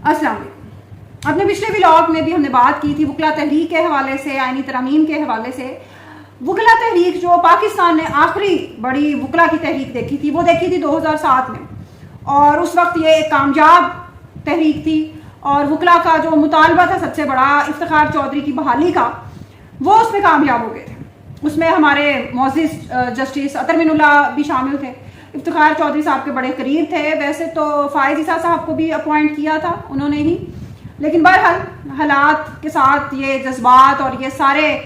السلام علیکم. اپنے پچھلے ولاگ میں بھی ہم نے بات کی تھی وکلا تحریک کے حوالے سے، آئینی ترامیم کے حوالے سے. وکلا تحریک جو پاکستان نے آخری بڑی وکلا کی تحریک دیکھی تھی، وہ دیکھی تھی 2007 میں، اور اس وقت یہ ایک کامیاب تحریک تھی. اور وکلا کا جو مطالبہ تھا سب سے بڑا افتخار چودھری کی بحالی کا، وہ اس میں کامیاب ہو گئے تھے. اس میں ہمارے معزز جسٹس اطہر من اللہ بھی شامل تھے. افتخار چودھری صاحب کے بڑے قریب تھے. ویسے تو فائز عیسیٰ صاحب کو بھی اپوائنٹ کیا تھا انہوں نے ہی، لیکن بہرحال حالات کے ساتھ یہ جذبات اور یہ سارے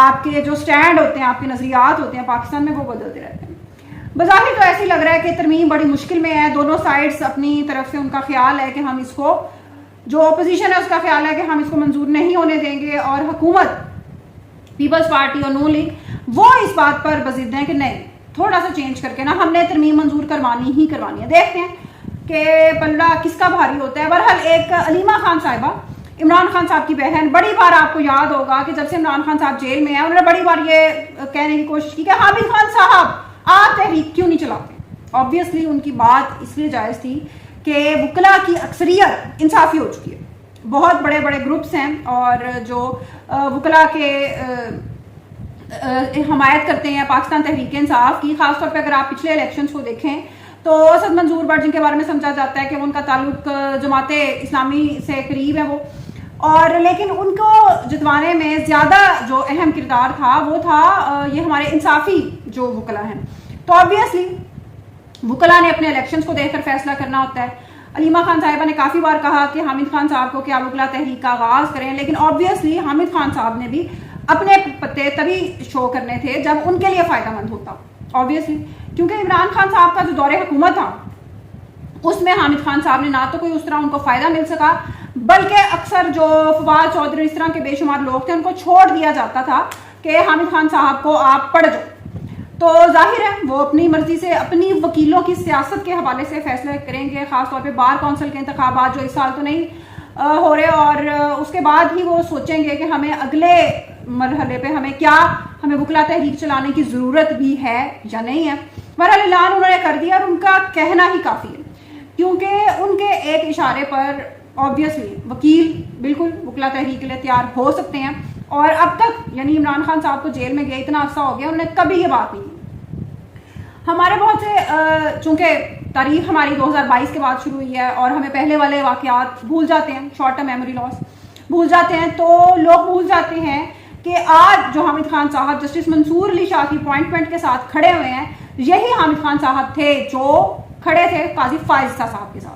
آپ کے جو سٹینڈ ہوتے ہیں، آپ کے نظریات ہوتے ہیں پاکستان میں، وہ بدلتے رہتے ہیں. بظاہر تو ایسے لگ رہا ہے کہ ترمیم بڑی مشکل میں ہے. دونوں سائڈز اپنی طرف سے ان کا خیال ہے کہ ہم اس کو، جو اپوزیشن ہے اس کا خیال ہے کہ ہم اس کو منظور نہیں ہونے دیں گے، اور حکومت پیپلز پارٹی اور نون لیگ وہ اس بات پر بضد ہیں کہ نہیں، تھوڑا سا چینج کر کے نا ہم نے ترمیم منظور کروانی ہی کروانی ہے. دیکھتے ہیں کہ پلڑا کس کا بھاری ہوتا ہے. بہرحال ایک علیمہ خان صاحبہ، عمران خان صاحب کی بہن، بڑی بار آپ کو یاد ہوگا کہ جب سے عمران خان صاحب جیل میں ہیں، انہوں نے بڑی بار یہ کہنے کی کوشش کی کہ حامد خان صاحب آپ تحریک کیوں نہیں چلاتے. آبویسلی ان کی بات اس لیے جائز تھی کہ وکلا کی اکثریت انصافی ہو چکی ہے. بہت بڑے بڑے گروپس ہیں اور جو وکلا کے حمایت کرتے ہیں پاکستان تحریک انصاف کی. خاص طور پہ اگر آپ پچھلے الیکشنز کو دیکھیں تو اسد منظور بٹ، جن کے بارے میں سمجھا جاتا ہے کہ ان کا تعلق جماعت اسلامی سے قریب ہے وہ، اور لیکن ان کو جتوانے میں زیادہ جو اہم کردار تھا وہ تھا یہ ہمارے انصافی جو وکلا ہیں. تو آبویسلی وکلا نے اپنے الیکشنز کو دیکھ کر فیصلہ کرنا ہوتا ہے. علیمہ خان صاحبہ نے کافی بار کہا کہ حامد خان صاحب کو کیا وکلا تحریک کا آغاز کریں، لیکن آبویسلی حامد خان صاحب نے بھی اپنے پتے تبھی شو کرنے تھے جب ان کے لیے فائدہ مند ہوتا. آبویسلی کیونکہ عمران خان صاحب کا جو دور حکومت تھا اس میں حامد خان صاحب نے نہ تو کوئی اس طرح ان کو فائدہ مل سکا، بلکہ اکثر جو فواد چودھری اس طرح کے بے شمار لوگ تھے ان کو چھوڑ دیا جاتا تھا کہ حامد خان صاحب کو آپ پڑھ جاؤ. تو ظاہر ہے وہ اپنی مرضی سے اپنی وکیلوں کی سیاست کے حوالے سے فیصلے کریں گے. خاص طور پہ بار کونسل کے انتخابات جو اس سال تو نہیں ہو رہے، اور اس کے بعد ہی وہ سوچیں گے کہ ہمیں اگلے مرحلے پہ ہمیں وکلا تحریک چلانے کی ضرورت بھی ہے یا نہیں ہے. بہرحال اعلان انہوں نے کر دیا اور ان کا کہنا ہی کافی ہے، کیونکہ ان کے ایک اشارے پر آبویسلی وکیل بالکل وکلا تحریک کے لیے تیار ہو سکتے ہیں. اور اب تک یعنی عمران خان صاحب کو جیل میں گئے اتنا عرصہ ہو گیا، انہوں نے کبھی یہ بات نہیں کی. ہمارے بہت سے چونکہ تاریخ ہماری 2022 کے بعد شروع ہوئی ہے اور ہمیں پہلے والے واقعات بھول جاتے ہیں، شارٹ ٹرم میموری لاس بھول جاتے ہیں، تو لوگ بھول جاتے ہیں کہ آج جو حامد خان صاحب جسٹس منصور علی شاہ کی اپوائنٹمنٹ کے ساتھ کھڑے ہوئے ہیں، یہی حامد خان صاحب تھے جو کھڑے تھے قاضی فائز عیسیٰ صاحب کے ساتھ.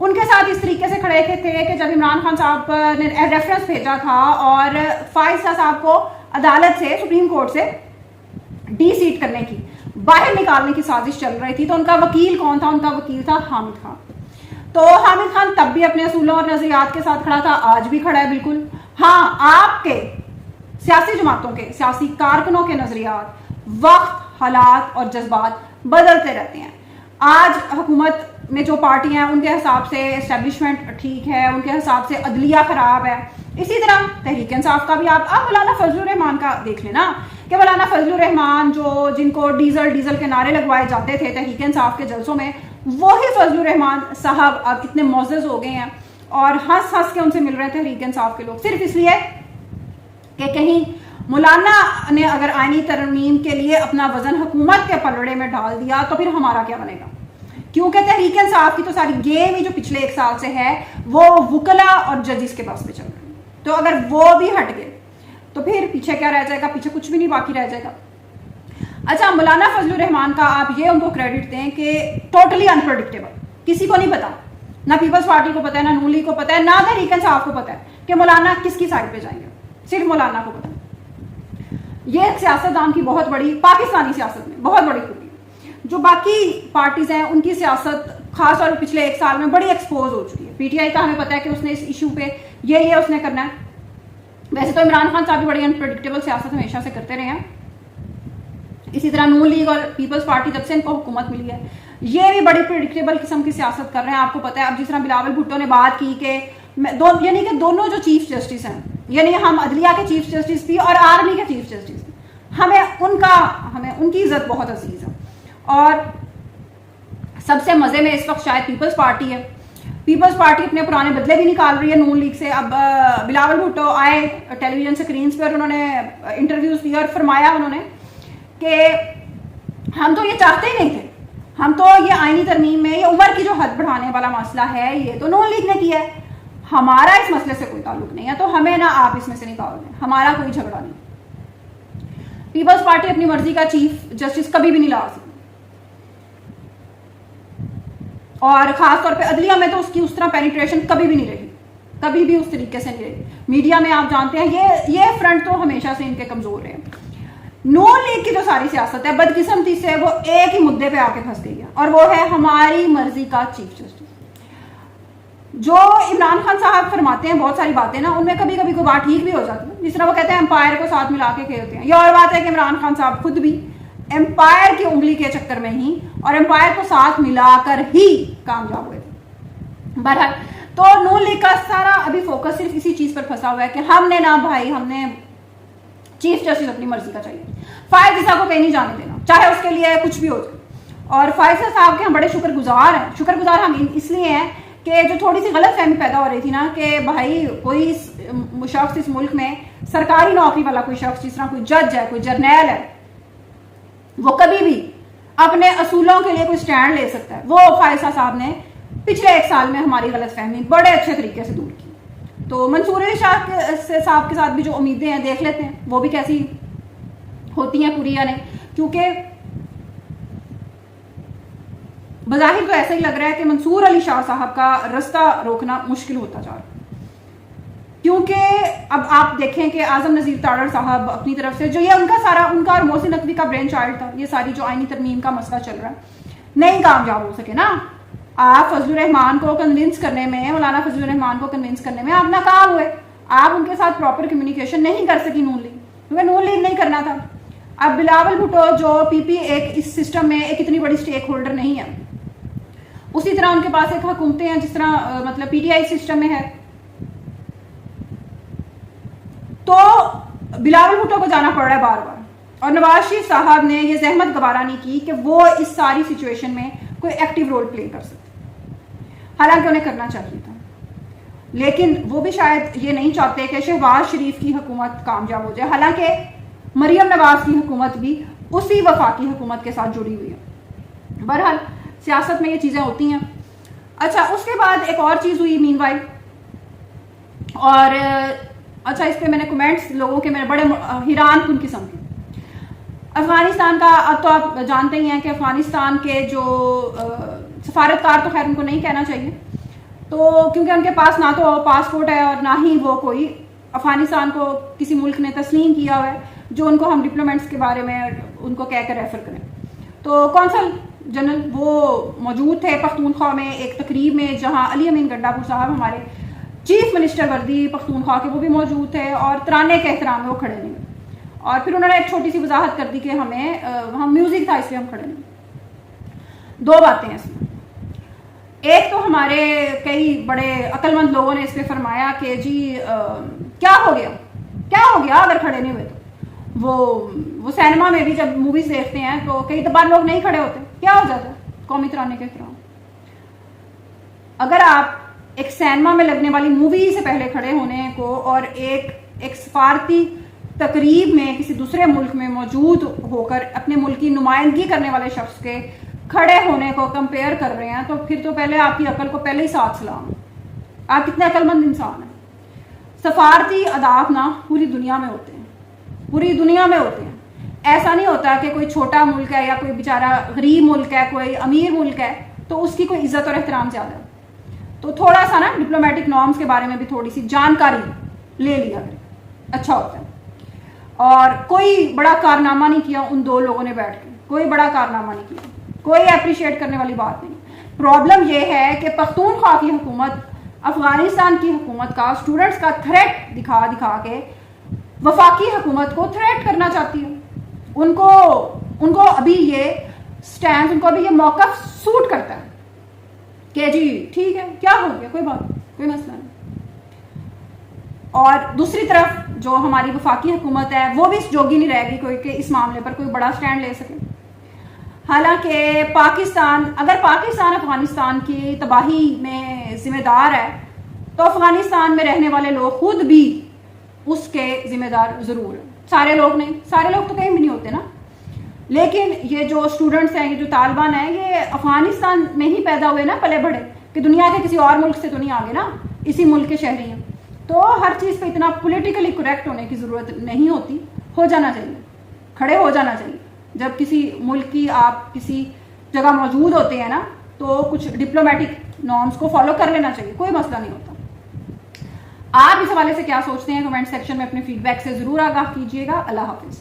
ان کے ساتھ اس طریقے سے کھڑے تھے کہ جب عمران خان صاحب نے ریفرنس بھیجا تھا اور فائز عیسیٰ صاحب کو عدالت سے، سپریم کورٹ سے ڈی سیٹ کرنے کی، باہر نکالنے کی سازش چل رہی تھی، تو ان کا وکیل کون تھا؟ ان کا وکیل تھا حامد خان. تو حامد خان تب بھی اپنے اصولوں اور نظریات کے ساتھ کھڑا تھا، آج بھی کھڑا ہے بالکل. ہاں، آپ کے سیاسی جماعتوں کے، سیاسی کارکنوں کے نظریات، وقت، حالات اور جذبات بدلتے رہتے ہیں. آج حکومت میں جو پارٹی ہیں ان کے حساب سے اسٹیبلشمنٹ ٹھیک ہے، ان کے حساب سے عدلیہ خراب ہے. اسی طرح تحریک انصاف کا بھی آپ مولانا فضل الرحمان کا دیکھ لینا کہ مولانا فضل الرحمان جن کو ڈیزل کے نعرے لگوائے جاتے تھے تحریک انصاف کے جلسوں میں، وہی فضل الرحمان صاحب اب اتنے معزز ہو گئے ہیں اور ہنس کے ان سے مل رہے ہیں تحریک انصاف کے لوگ، صرف اس لیے کہ کہیں مولانا نے اگر آئینی ترمیم کے لیے اپنا وزن حکومت کے پلڑے میں ڈال دیا تو پھر ہمارا کیا بنے گا. کیونکہ تحریک انصاف کی تو ساری گیم ہی جو پچھلے 1 سال سے ہے وہ وکلا اور ججز کے پاس پہ چل رہی ہے. تو اگر وہ بھی ہٹ گئے تو پھر پیچھے کیا رہ جائے گا؟ پیچھے کچھ بھی نہیں باقی رہ جائے گا. اچھا، مولانا فضل الرحمان کا آپ یہ ان کو کریڈٹ دیں کہ ٹوٹلی انپریڈکٹیبل، کسی کو نہیں پتا، نہ پیپلز پارٹی کو پتا ہے، نہ نون لیگ کو پتا ہے، نہ تحریک انصاف کو پتا ہے کہ مولانا کس کی سائڈ پہ جائیں گے. صرف مولانا کو پتا ہے. یہ سیاستدان کی بہت بڑی، پاکستانی سیاست میں بہت بڑی خوبی ہے. جو باقی پارٹیز ہیں ان کی سیاست خاص طور پچھلے 1 سال میں بڑی ایکسپوز ہو چکی ہے. پی ٹی آئی کا ہمیں پتا ہے کہ اس نے اس ایشو پہ یہ اس نے کرنا ہے. ویسے تو عمران خان صاحب بھی بڑی انپریڈکٹیبل سیاست ہمیشہ سے کرتے رہے ہیں. اسی طرح نون لیگ اور پیپلز پارٹی جب سے ان کو حکومت ملی ہے یہ بھی بڑی پریڈکٹیبل قسم کی سیاست کر رہے ہیں. آپ کو پتا ہے اب جس طرح بلاول بھٹو نے بات کی کہ یعنی کہ دونوں جو چیف جسٹس ہیں، یعنی ہم عدلیہ کے چیف جسٹس بھی اور آرمی کے چیف جسٹس بھی، ہمیں ان کی عزت بہت عزیز ہے. اور سب سے مزے میں اس وقت شاید پیپلز پارٹی ہے پیپلز پارٹی اپنے پرانے بدلے بھی نکال رہی ہے نون لیگ سے. اب بلاول بھٹو آئے ٹیلی ویژن اسکرینس پہ اور انہوں نے انٹرویوز دیا اور فرمایا انہوں نے کہ ہم تو یہ چاہتے ہی نہیں تھے, ہم تو یہ آئینی ترمیم میں یہ عمر کی جو حد بڑھانے والا مسئلہ ہے یہ تو نون لیگ نے کیا ہے, ہمارا اس مسئلے سے کوئی تعلق نہیں ہے, تو ہمیں نہ آپ اس میں سے نکال دیں, ہمارا کوئی جھگڑا نہیں. پیپلز پارٹی اپنی مرضی کا چیف جسٹس کبھی بھی نہیں لا سکتی, اور خاص طور پہ عدلیہ میں تو اس کی اس طرح پینیٹریشن کبھی بھی نہیں رہی, کبھی بھی اس طریقے سے نہیں رہی. میڈیا میں آپ جانتے ہیں یہ فرنٹ تو ہمیشہ سے ان کے کمزور رہے. نون لیگ کی جو ساری سیاست ہے بدقسمتی سے وہ ایک ہی مدعے پہ آ کے پھنس گئی ہے, اور وہ ہے ہماری مرضی کا چیف جسٹس. جو عمران خان صاحب فرماتے ہیں بہت ساری باتیں نا, ان میں کبھی کبھی کوئی بات ٹھیک بھی ہو جاتی ہے, جس طرح وہ کہتے ہیں امپائر کو ساتھ ملا کے کھیلتے ہیں. یہ اور بات ہے کہ عمران خان صاحب خود بھی امپائر کی انگلی کے چکر میں ہی اور امپائر کو ساتھ ملا کر ہی کامیاب ہوئے تھے. بہرحال تو نون لیگ کا سارا ابھی فوکس صرف اسی چیز پر پھنسا ہوا ہے کہ ہم نے نا بھائی, ہم نے چیف جسٹس اپنی مرضی کا چاہیے, فائز صاحب کو کہیں نہیں جانے دینا, چاہے اس کے لیے کچھ بھی ہو جائے. اور فائز صاحب کے ہم بڑے شکر گزار ہیں. شکر گزار ہم اس لیے ہیں کہ جو تھوڑی سی غلط فہمی پیدا ہو رہی تھی نا کہ بھائی کوئی شخص اس ملک میں سرکاری نوکری والا کوئی شخص, جس طرح کوئی جج ہے, کوئی جرنیل ہے, وہ کبھی بھی اپنے اصولوں کے لیے کوئی سٹینڈ لے سکتا ہے. وہ فائزہ صاحب نے پچھلے 1 سال میں ہماری غلط فہمی بڑے اچھے طریقے سے دور کی. تو منصور علی شاہ صاحب کے ساتھ بھی جو امیدیں ہیں دیکھ لیتے ہیں وہ بھی کیسی ہوتی ہیں پوری یا نہیں, کیونکہ بظاہر تو ایسا ہی لگ رہا ہے کہ منصور علی شاہ صاحب کا رستہ روکنا مشکل ہوتا جا رہا ہے. کیونکہ اب آپ دیکھیں کہ اعظم نذیر تاڑر صاحب اپنی طرف سے جو یہ ان کا اور محسن نقوی کا برین چائلڈ تھا, یہ ساری جو آئینی ترمیم کا مسئلہ چل رہا ہے, نہیں کامیاب ہو سکے نا. آپ فضل الرحمان کو کنونس کرنے میں, مولانا فضل الرحمان کو کنونس کرنے میں آپ ناکام ہوئے. آپ ان کے ساتھ پراپر کمیونیکیشن نہیں کر سکی نون لیگ, کیونکہ نون لیگ نہیں کرنا تھا. اب بلاول بھٹو جو پی پی ایک اس سسٹم میں ایک اتنی بڑی سٹیک ہولڈر نہیں ہے, اسی طرح ان کے پاس ایک حکومتیں ہیں جس طرح مطلب پی ٹی آئی سسٹم میں ہے, تو بلاول بھٹو کو جانا پڑ رہا ہے بار بار. اور نواز شریف صاحب نے یہ زحمت گوارا نہیں کی کہ وہ اس ساری سچویشن میں کوئی ایکٹیو رول پلے کر سکتے, حالانکہ انہیں کرنا چاہیے تھا. لیکن وہ بھی شاید یہ نہیں چاہتے کہ شہباز شریف کی حکومت کامیاب ہو جائے, حالانکہ مریم نواز کی حکومت بھی اسی وفاقی حکومت کے ساتھ جڑی ہوئی ہے. بہرحال سیاست میں یہ چیزیں ہوتی ہیں. اچھا, اس کے بعد ایک اور چیز ہوئی مین وائل, اور اچھا اس پہ میں نے کمنٹس لوگوں کے میں بڑے حیران کن قسم کے. افغانستان کا اب تو آپ جانتے ہی ہیں کہ افغانستان کے جو سفارتکار, تو خیر ان کو نہیں کہنا چاہیے, تو کیونکہ ان کے پاس نہ تو پاسپورٹ ہے اور نہ ہی وہ کوئی افغانستان کو کسی ملک نے تسلیم کیا ہوا ہے جو ان کو ہم ڈپلومیٹس کے بارے میں ان کو کہہ کر ریفر کریں. تو کونسل جنرل وہ موجود تھے پختونخوا میں ایک تقریب میں, جہاں علی امین گنڈا پور صاحب ہمارے چیف منسٹر وردی پختونخوا کے وہ بھی موجود تھے, اور ترانے کے احترام میں وہ کھڑے نہیں. اور پھر انہوں نے ایک چھوٹی سی وضاحت کر دی کہ ہم میوزک تھا اس لیے ہم کھڑے نہیں. 2 باتیں ہیں اس میں. ایک تو ہمارے کئی بڑے عقل مند لوگوں نے اس پہ فرمایا کہ جی کیا ہو گیا اگر کھڑے نہیں ہوئے تو. وہ سینما میں بھی جب موویز دیکھتے ہیں تو کئی بار لوگ نہیں کھڑے ہوتے, کیا ہو جاتا ہے قومی ترانے کے احترام. اگر آپ ایک سینما میں لگنے والی مووی سے پہلے کھڑے ہونے کو اور ایک سفارتی تقریب میں کسی دوسرے ملک میں موجود ہو کر اپنے ملک کی نمائندگی کرنے والے شخص کے کھڑے ہونے کو کمپیئر کر رہے ہیں, تو پھر تو پہلے آپ کی عقل کو پہلے ہی ساتھ سلام. آپ کتنے عقل مند انسان ہیں. سفارتی اداب نا پوری دنیا میں ہوتے ہیں, ایسا نہیں ہوتا کہ کوئی چھوٹا ملک ہے یا کوئی بیچارہ غریب ملک ہے, کوئی امیر ملک ہے تو اس کی کوئی عزت اور احترام زیادہ ہے. تو تھوڑا سا نا ڈپلومیٹک نارمز کے بارے میں بھی تھوڑی سی جانکاری لے لیا کرے, اچھا ہوتا ہے. اور کوئی بڑا کارنامہ نہیں کیا ان 2 لوگوں نے بیٹھ کے, کوئی بڑا کارنامہ نہیں کیا, کوئی اپریشیٹ کرنے والی بات نہیں. پرابلم یہ ہے کہ پختونخوا کی حکومت افغانستان کی حکومت کا اسٹوڈنٹس کا تھریٹ دکھا کے وفاقی حکومت کو تھریٹ کرنا چاہتی ہے. ان کو ابھی یہ سٹینڈ, ان کو ابھی یہ موقف سوٹ کرتا ہے کہ جی ٹھیک ہے, کیا ہو گیا, کوئی بات, کوئی مسئلہ نہیں. اور دوسری طرف جو ہماری وفاقی حکومت ہے وہ بھی جوگی نہیں رہے گی کوئی کہ اس معاملے پر کوئی بڑا سٹینڈ لے سکے. حالانکہ اگر پاکستان افغانستان کی تباہی میں میں ذمہ دار ہے تو افغانستان میں رہنے والے لوگ خود بھی اس کے ذمہ دار ضرور ہیں. سارے لوگ نہیں, سارے لوگ تو کہیں بھی نہیں ہوتے نا, لیکن یہ جو اسٹوڈنٹس ہیں, یہ جو طالبان ہیں, یہ افغانستان میں ہی پیدا ہوئے نا, پلے بڑھے, کہ دنیا کے کسی اور ملک سے تو نہیں آگے نا, اسی ملک کے شہری ہیں. تو ہر چیز پہ اتنا پولیٹیکلی کریکٹ ہونے کی ضرورت نہیں ہوتی, ہو جانا چاہیے, کھڑے ہو جانا چاہیے. جب کسی ملک کی آپ کسی جگہ موجود ہوتے ہیں نا, تو کچھ ڈپلومیٹک نارمس کو فالو کر لینا چاہیے, کوئی مسئلہ نہیں ہوتا. آپ اس حوالے سے کیا سوچتے ہیں کمنٹ سیکشن میں اپنے فیڈ بیک سے ضرور آگاہ کیجیے گا. اللہ حافظ.